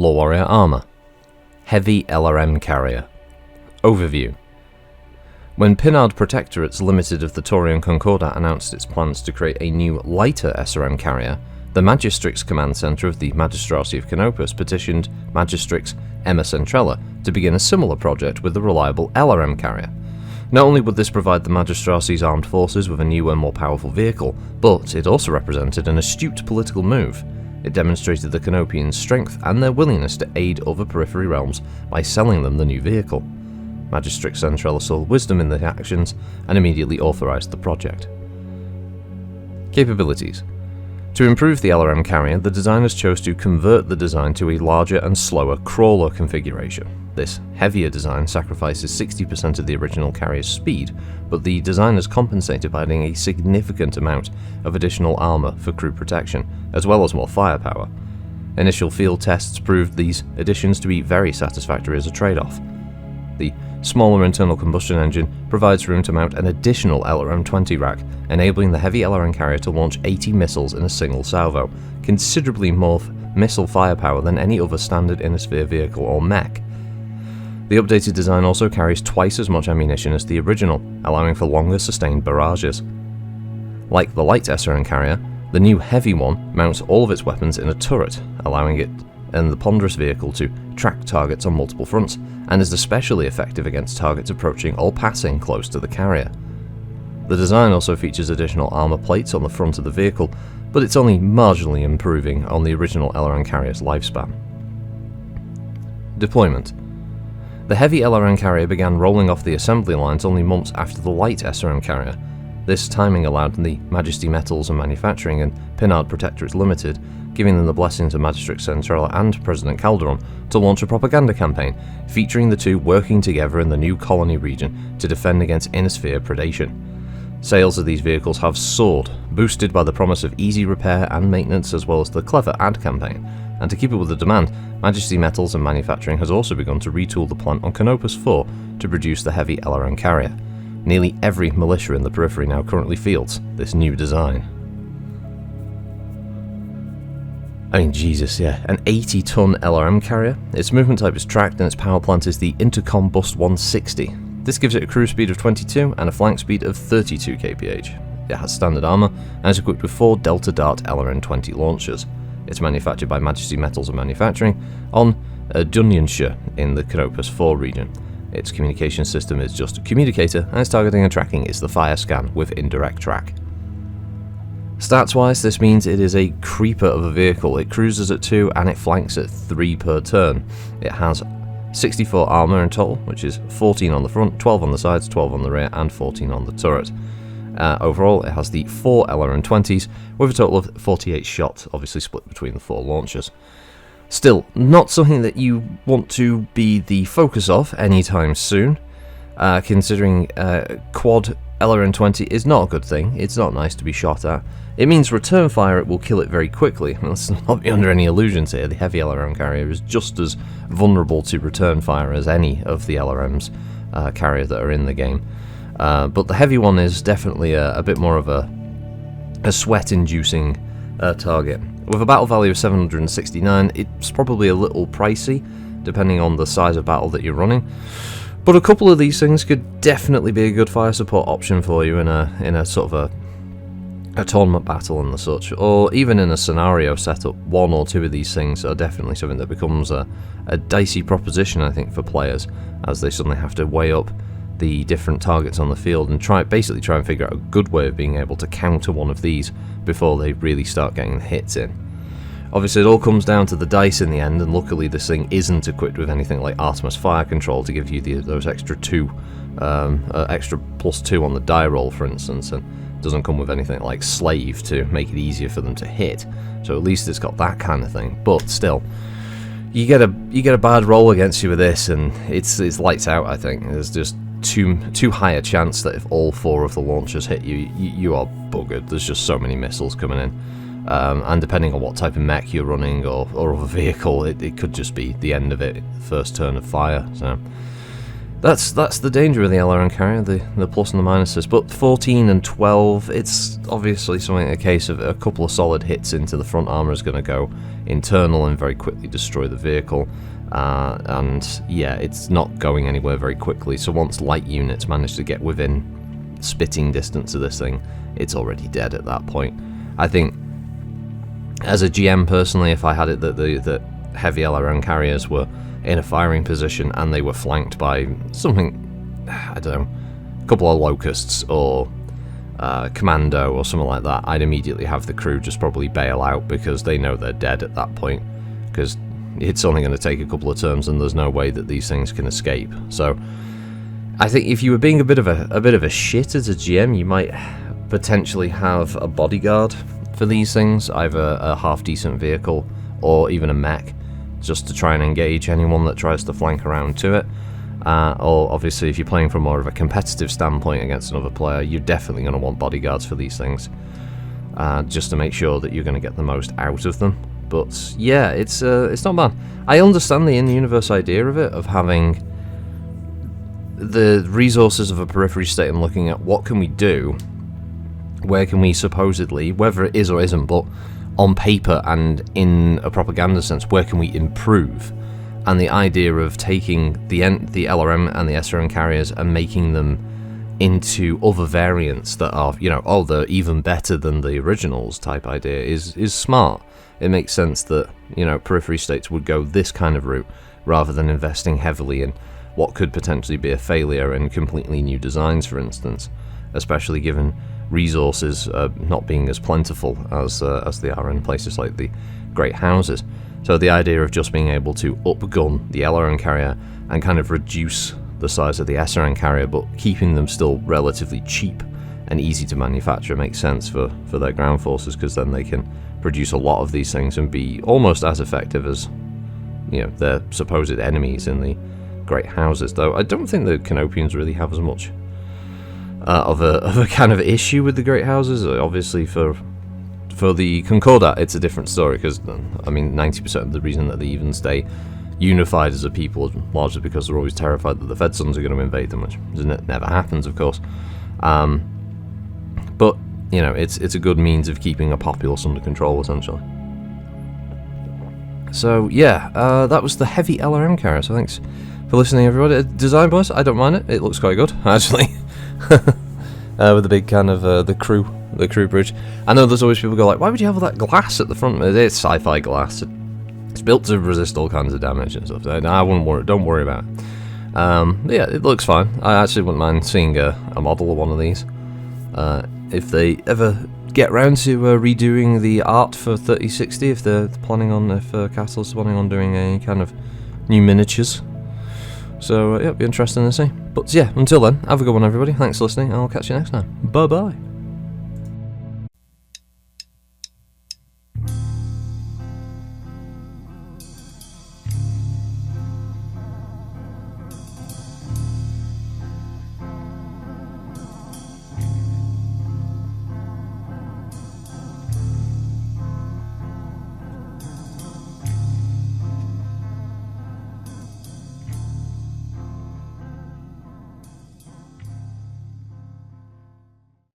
LoreWarrior Armour. Heavy LRM Carrier. Overview. When Pinard Protectorates Limited of the Taurian Concordat announced its plans to create a new, lighter SRM carrier, the Magistrix Command Centre of the Magistracy of Canopus petitioned Magistrix Emma Centrella to begin a similar project with a reliable LRM carrier. Not only would this provide the Magistracy's armed forces with a new and more powerful vehicle, but it also represented an astute political move. It demonstrated the Canopians' strength and their willingness to aid other Periphery realms by selling them the new vehicle. Magistrix Centrella saw wisdom in the actions and immediately authorised the project. Capabilities. To improve the LRM carrier, the designers chose to convert the design to a larger and slower crawler configuration. This heavier design sacrifices 60% of the original carrier's speed, but the designers compensated by adding a significant amount of additional armour for crew protection, as well as more firepower. Initial field tests proved these additions to be very satisfactory as a trade-off. The smaller internal combustion engine provides room to mount an additional LRM-20 rack, enabling the heavy LRM carrier to launch 80 missiles in a single salvo, considerably more missile firepower than any other standard inner-sphere vehicle or mech. The updated design also carries twice as much ammunition as the original, allowing for longer sustained barrages. Like the light SRM carrier, the new heavy one mounts all of its weapons in a turret, allowing it and the ponderous vehicle to track targets on multiple fronts, and is especially effective against targets approaching or passing close to the carrier. The design also features additional armour plates on the front of the vehicle, but it's only marginally improving on the original LRM carrier's lifespan. Deployment. The heavy LRM carrier began rolling off the assembly lines only months after the light SRM carrier. This timing allowed the Majesty Metals and Manufacturing and Pinard Protectorates Limited, giving them the blessings of Magistrix Centrella and President Calderon, to launch a propaganda campaign featuring the two working together in the new colony region to defend against inner-sphere predation. Sales of these vehicles have soared, boosted by the promise of easy repair and maintenance as well as the clever ad campaign, and to keep up with the demand, Majesty Metals and Manufacturing has also begun to retool the plant on Canopus 4 to produce the heavy LRM carrier. Nearly every militia in the Periphery now currently fields this new design. I mean, Jesus, yeah. An 80-ton LRM carrier. Its movement type is tracked and its power plant is the Intercom Bust 160. This gives it a cruise speed of 22 and a flank speed of 32 kph. It has standard armour and is equipped with 4 Delta Dart LRM-20 launchers. It's manufactured by Majesty Metals and Manufacturing on Dunyanshire in the Canopus 4 region. Its communication system is just a communicator, and its targeting and tracking is the fire scan with indirect track. Stats-wise, this means it is a creeper of a vehicle. It cruises at 2 and it flanks at 3 per turn. It has 64 armour in total, which is 14 on the front, 12 on the sides, 12 on the rear, and 14 on the turret. Overall, it has the 4 LRM-20s with a total of 48 shots, obviously split between the 4 launchers. Still, not something that you want to be the focus of anytime soon, considering quad LRM-20 is not a good thing. It's not nice to be shot at. It means return fire, it will kill it very quickly. Let's not be under any illusions here. The heavy LRM carrier is just as vulnerable to return fire as any of the LRMs carrier that are in the game. But the heavy one is definitely a bit more of a sweat-inducing target. With a battle value of 769, it's probably a little pricey, depending on the size of battle that you're running. But a couple of these things could definitely be a good fire support option for you in a sort of a tournament battle and the such, or even in a scenario setup. 1 or 2 of these things are definitely something that becomes a dicey proposition, I think, for players, as they suddenly have to weigh up the different targets on the field and basically try and figure out a good way of being able to counter one of these before they really start getting the hits in. Obviously, it all comes down to the dice in the end, and luckily this thing isn't equipped with anything like Artemis Fire Control to give you those extra extra +2 on the die roll, for instance, and doesn't come with anything like Slave to make it easier for them to hit. So at least it's got that kind of thing. But still, you get a bad roll against you with this, and it's lights out. I think there's just too high a chance that if all 4 of the launchers hit you, you are buggered. There's just so many missiles coming in. And depending on what type of mech you're running or of a vehicle, it could just be the end of it, first turn of fire. So That's the danger of the LRM carrier, the plus and the minuses. But 14 and 12, it's obviously a case of a couple of solid hits into the front armor is going to go internal and very quickly destroy the vehicle. And yeah, it's not going anywhere very quickly. So once light units manage to get within spitting distance of this thing, it's already dead at that point. I think, as a GM personally, if I had it that the heavy LRM carriers were in a firing position and they were flanked by something, I don't know, a couple of locusts or commando or something like that, I'd immediately have the crew just probably bail out because they know they're dead at that point, because it's only going to take a couple of turns and there's no way that these things can escape. So I think if you were being a bit of a shit as a GM, you might potentially have a bodyguard for these things, either a half decent vehicle or even a mech, just to try and engage anyone that tries to flank around to it. Or obviously if you're playing from more of a competitive standpoint against another player, you're definitely going to want bodyguards for these things, just to make sure that you're going to get the most out of them. But yeah, it's not bad. I understand the in-universe idea of it, of having the resources of a periphery state and looking at what can we do, where can we supposedly, whether it is or isn't, but on paper and in a propaganda sense, where can we improve? And the idea of taking the LRM and the SRM carriers and making them into other variants that are, you know, oh, they're even better than the originals type idea is smart. It makes sense that, you know, periphery states would go this kind of route rather than investing heavily in what could potentially be a failure in completely new designs, for instance, especially given resources not being as plentiful as they are in places like the Great Houses. So the idea of just being able to upgun the LRM carrier and kind of reduce the size of the SRM carrier, but keeping them still relatively cheap and easy to manufacture, makes sense for their ground forces, because then they can produce a lot of these things and be almost as effective as, you know, their supposed enemies in the Great Houses. Though I don't think the Canopians really have as much of a kind of issue with the Great Houses. Obviously for the Concordat it's a different story, because I mean 90% of the reason that they even stay unified as a people is largely because they're always terrified that the Fed Sons are going to invade them, which never happens, of course. But you know, it's a good means of keeping a populace under control, essentially. So yeah, that was the heavy LRM carrier. So thanks for listening, everybody. Design wise, I don't mind it. It looks quite good, actually. With the big kind of the crew bridge. I know there's always people go like, why would you have all that glass at the front? It's sci-fi glass. It's built to resist all kinds of damage and stuff. I wouldn't worry. Don't worry about it. But yeah, it looks fine. I actually wouldn't mind seeing a model of one of these. If they ever get round to redoing the art for 3060, if Castle's planning on doing any kind of new miniatures. So yeah, it'll be interesting to see. But yeah, until then, have a good one, everybody. Thanks for listening, and I'll catch you next time. Bye bye.